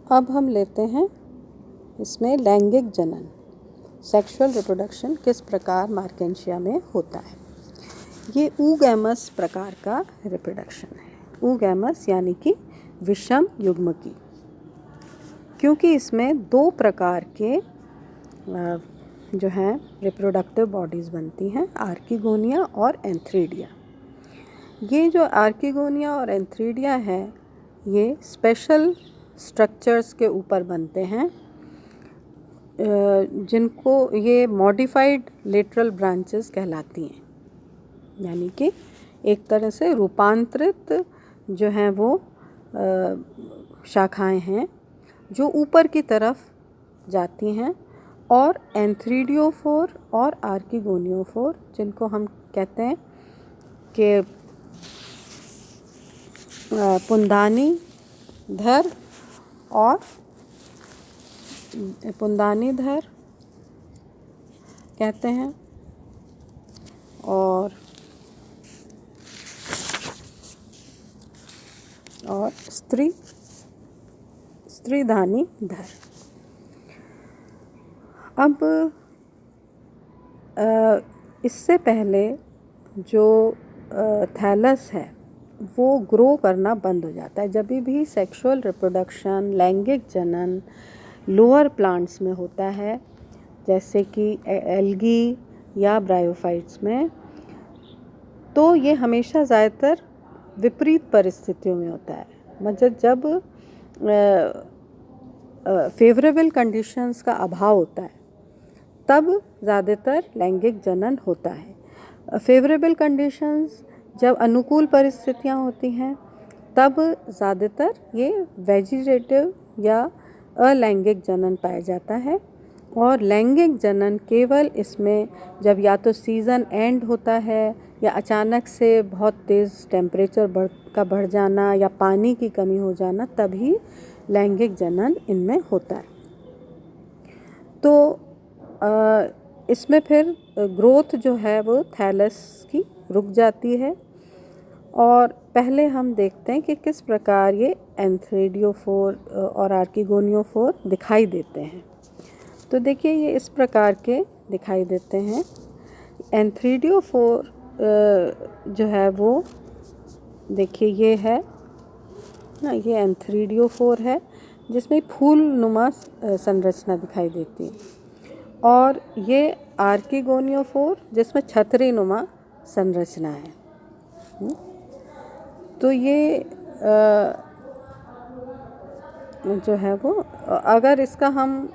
अब हम लेते हैं इसमें लैंगिक जनन, सेक्सुअल रिप्रोडक्शन किस प्रकार मार्केंशिया में होता है। ये ऊगैमस प्रकार का रिप्रोडक्शन है। ऊगैमस यानी कि विषम युग्मकी, क्योंकि इसमें दो प्रकार के जो हैं रिप्रोडक्टिव बॉडीज़ बनती हैं, आर्किगोनिया और एंथ्रीडिया। ये जो आर्किगोनिया और एंथ्रीडिया है ये स्पेशल स्ट्रक्चर्स के ऊपर बनते हैं, जिनको ये मॉडिफाइड लेटरल ब्रांचेस कहलाती हैं, यानी कि एक तरह से रूपांतरित जो हैं वो शाखाएं हैं जो ऊपर की तरफ जाती हैं। और एंथ्रीडियोफोर और आर्किगोनियोफोर, जिनको हम कहते हैं कि पुंदानीधर कहते हैं, और स्त्रीधानीधर। अब इससे पहले जो थैलस है वो ग्रो करना बंद हो जाता है। जब भी सेक्सुअल रिप्रोडक्शन, लैंगिक जनन लोअर प्लांट्स में होता है, जैसे कि एल्गी या ब्रायोफाइट्स में, तो ये हमेशा ज़्यादातर विपरीत परिस्थितियों में होता है। मतलब जब फेवरेबल कंडीशंस का अभाव होता है तब ज़्यादातर लैंगिक जनन होता है। फेवरेबल कंडीशंस जब अनुकूल परिस्थितियाँ होती हैं तब ज़्यादातर ये वेजिटेटिव या अलैंगिक जनन पाया जाता है। और लैंगिक जनन केवल इसमें जब या तो सीज़न एंड होता है या अचानक से बहुत तेज़ टेम्परेचर बढ़ जाना या पानी की कमी हो जाना, तभी लैंगिक जनन इनमें होता है। तो इसमें फिर ग्रोथ जो है वो थैलस की रुक जाती है। और पहले हम देखते हैं कि किस प्रकार ये एंथ्रीडियोफोर और आर्किगोनियोफोर दिखाई देते हैं। तो देखिए ये इस प्रकार के दिखाई देते हैं। एंथ्रीडियोफोर जो है वो देखिए ये है ना, ये एंथ्रीडियोफोर है जिसमें फूल नुमा संरचना दिखाई देती है। और ये आर्किगोनियोफोर जिसमें छतरी नुमा संरचना है। तो ये जो है वो, अगर इसका हम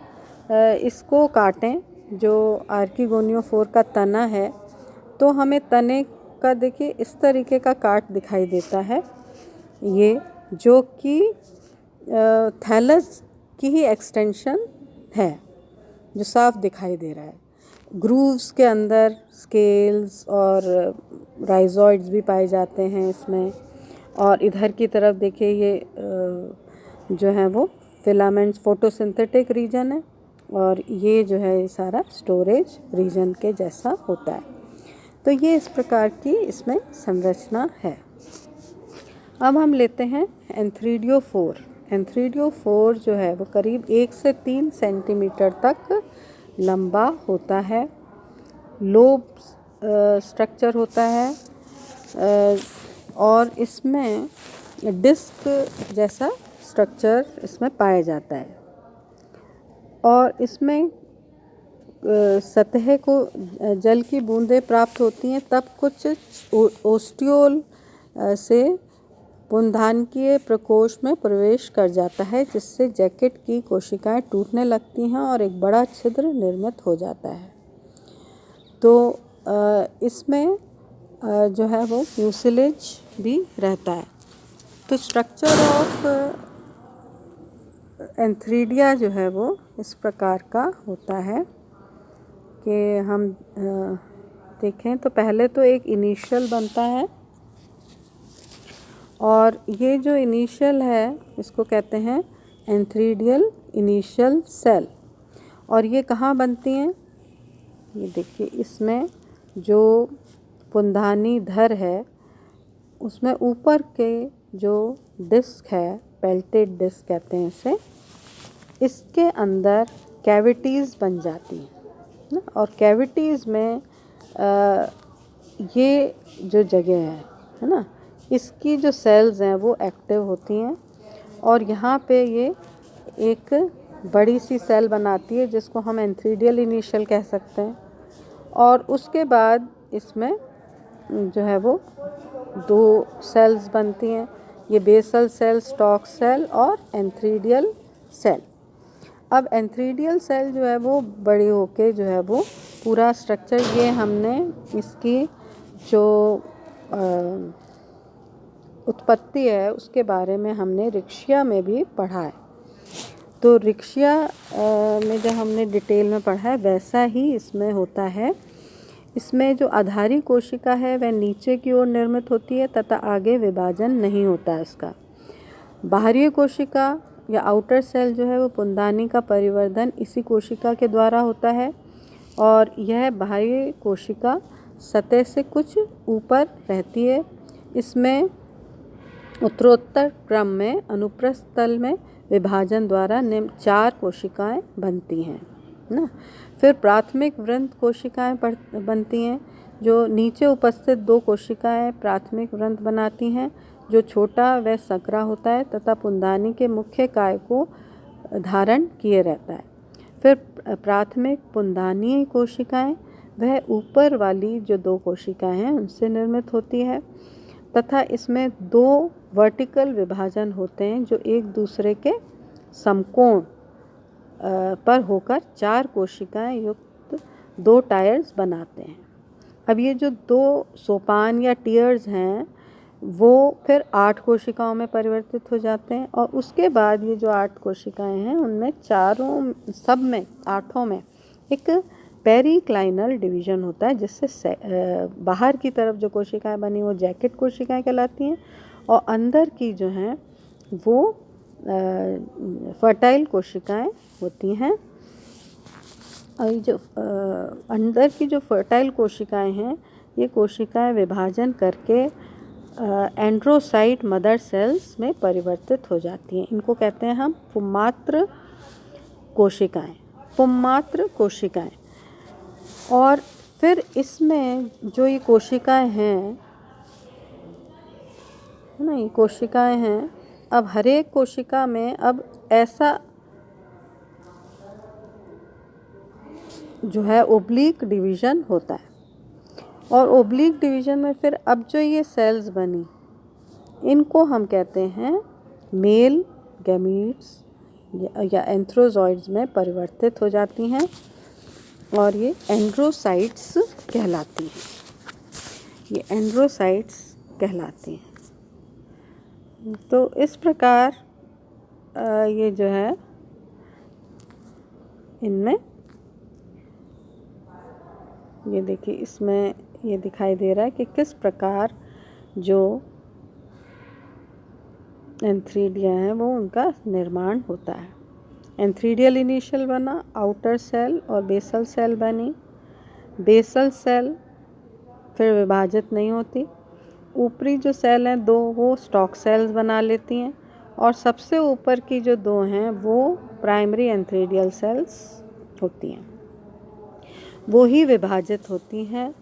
इसको काटें, जो आर्किगोनियोफोर का तना है, तो हमें तने का देखिए इस तरीके का काट दिखाई देता है, ये जो कि थैलस की ही एक्सटेंशन है, जो साफ दिखाई दे रहा है। ग्रूव्स के अंदर स्केल्स और राइजॉइड्स भी पाए जाते हैं इसमें। और इधर की तरफ देखिए ये जो है वो फिलामेंट्स फोटोसिंथेटिक रीजन है, और ये जो है सारा स्टोरेज रीजन के जैसा होता है। तो ये इस प्रकार की इसमें संरचना है। अब हम लेते हैं एंथ्रीडियोफोर। एंथ्रीडियोफोर जो है वो करीब 1 से 3 सेंटीमीटर तक लंबा होता है। लोब स्ट्रक्चर होता है, और इसमें डिस्क जैसा स्ट्रक्चर इसमें पाया जाता है। और इसमें सतह को जल की बूंदें प्राप्त होती हैं, तब कुछ ओस्टियोल से पुंधानकीय प्रकोष्ठ में प्रवेश कर जाता है, जिससे जैकेट की कोशिकाएं टूटने लगती हैं और एक बड़ा छिद्र निर्मित हो जाता है। तो इसमें जो है वो म्यूसिलेज भी रहता है। तो स्ट्रक्चर ऑफ एंथ्रीडिया जो है वो इस प्रकार का होता है कि हम देखें तो पहले तो एक इनिशियल बनता है, और ये जो इनिशियल है इसको कहते हैं एंथ्रीडियल इनिशियल सेल। और ये कहाँ बनती हैं, ये देखिए इसमें जो पुंधानीधर है उसमें ऊपर के जो डिस्क है, पेल्टेड डिस्क कहते हैं इसे, इसके अंदर कैविटीज़ बन जाती हैं ना, और कैविटीज़ में ये जो जगह है ना, इसकी जो सेल्स हैं वो एक्टिव होती हैं और यहाँ पे ये एक बड़ी सी सेल बनाती है जिसको हम एंथ्रीडियल इनिशियल कह सकते हैं। और उसके बाद इसमें जो है वो 2 सेल्स बनती हैं, ये बेसल सेल, स्टॉक सेल और एंथ्रीडियल सेल। अब एंथ्रीडियल सेल जो है वो बड़ी होके जो है वो पूरा स्ट्रक्चर, ये हमने इसकी जो उत्पत्ति है उसके बारे में हमने रिक्शिया में भी पढ़ा है। तो रिक्शिया में जब हमने डिटेल में पढ़ा है वैसा ही इसमें होता है। इसमें जो आधारी कोशिका है वह नीचे की ओर निर्मित होती है तथा आगे विभाजन नहीं होता है इसका। बाहरी कोशिका या आउटर सेल जो है वो पुंदानी का परिवर्धन इसी कोशिका के द्वारा होता है और यह बाहरी कोशिका सतह से कुछ ऊपर रहती है। इसमें उत्तरोत्तर क्रम में अनुप्रस्थ तल में विभाजन द्वारा निम्न 4 कोशिकाएं बनती हैं ना। फिर प्राथमिक वृंत कोशिकाएं बनती हैं जो नीचे उपस्थित 2 कोशिकाएं प्राथमिक वृंत बनाती हैं जो छोटा व संकरा होता है तथा पुंदानी के मुख्य काय को धारण किए रहता है। फिर प्राथमिक पुंदानीय कोशिकाएं वह ऊपर वाली जो 2 कोशिकाएं हैं उनसे निर्मित होती है तथा इसमें 2 वर्टिकल विभाजन होते हैं जो एक दूसरे के समकोण पर होकर 4 कोशिकाएं युक्त 2 टायर्स बनाते हैं। अब ये जो 2 सोपान या टियर्स हैं वो फिर 8 कोशिकाओं में परिवर्तित हो जाते हैं और उसके बाद ये जो 8 कोशिकाएं हैं उनमें सब में 8 में एक पेरिक्लाइनल डिवीजन होता है जिससे बाहर की तरफ जो कोशिकाएं बनी वो जैकेट कोशिकाएं कहलाती हैं और अंदर की जो हैं वो फर्टाइल कोशिकाएं होती हैं। और जो अंदर की जो फर्टाइल कोशिकाएं हैं ये कोशिकाएं विभाजन करके एंड्रोसाइट मदर सेल्स में परिवर्तित हो जाती हैं। इनको कहते हैं हम पुंमात्र कोशिकाएं। और फिर इसमें जो ये कोशिकाएं हैं ना, ये कोशिकाएं हैं, अब हर एक कोशिका में अब ऐसा जो है ओब्लिक डिवीज़न होता है और ओब्लिक डिवीज़न में फिर अब जो ये सेल्स बनी इनको हम कहते हैं मेल गैमीट्स या एंथ्रोजॉइड्स में परिवर्तित हो जाती हैं और ये एंड्रोसाइट्स कहलाती हैं। तो इस प्रकार ये जो है इनमें ये देखिए इसमें ये दिखाई दे रहा है कि किस प्रकार जो एंथ्रीडिया हैं वो उनका निर्माण होता है। एंथ्रीडियल इनिशियल बना, आउटर सेल और बेसल सेल बनी। बेसल सेल फिर विभाजित नहीं होती, ऊपरी जो सेल हैं 2 वो स्टॉक सेल्स बना लेती हैं और सबसे ऊपर की जो 2 हैं वो प्राइमरी एंथ्रीडियल सेल्स होती हैं, वो ही विभाजित होती हैं।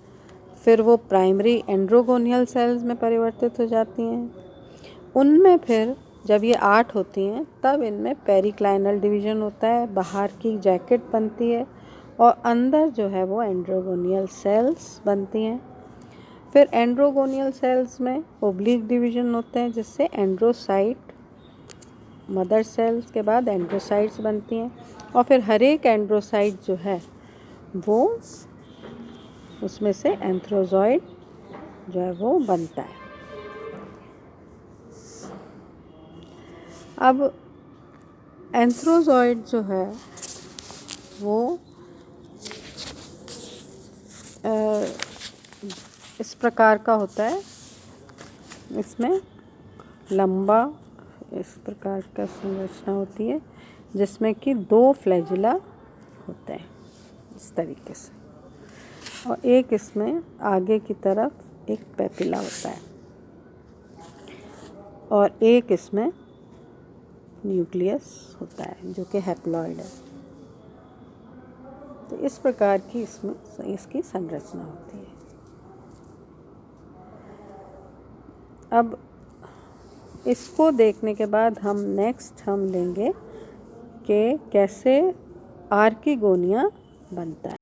फिर वो प्राइमरी एंड्रोगोनियल सेल्स में परिवर्तित हो जाती हैं। उनमें फिर जब ये 8 होती हैं तब इनमें पेरिक्लाइनल डिवीज़न होता है, बाहर की जैकेट बनती है और अंदर जो है वो एंड्रोगोनियल सेल्स बनती हैं। फिर एंड्रोगोनियल सेल्स में ओब्लिक डिवीज़न होते हैं जिससे एंड्रोसाइट मदर सेल्स के बाद एंड्रोसाइट्स बनती हैं और फिर हर एक एंड्रोसाइट जो है वो उसमें से एंथ्रोजॉइड जो है वो बनता है। अब एंथ्रोजॉइड जो है वो इस प्रकार का होता है, इसमें लंबा इस प्रकार का संरचना होती है जिसमें कि 2 फ्लैजिला होते हैं इस तरीके से और एक इसमें आगे की तरफ एक पेपिला होता है और एक इसमें न्यूक्लियस होता है जो कि हैप्लॉइड है। तो इस प्रकार की इसमें इसकी संरचना होती है। अब इसको देखने के बाद हम लेंगे कि कैसे आर्किगोनिया बनता है।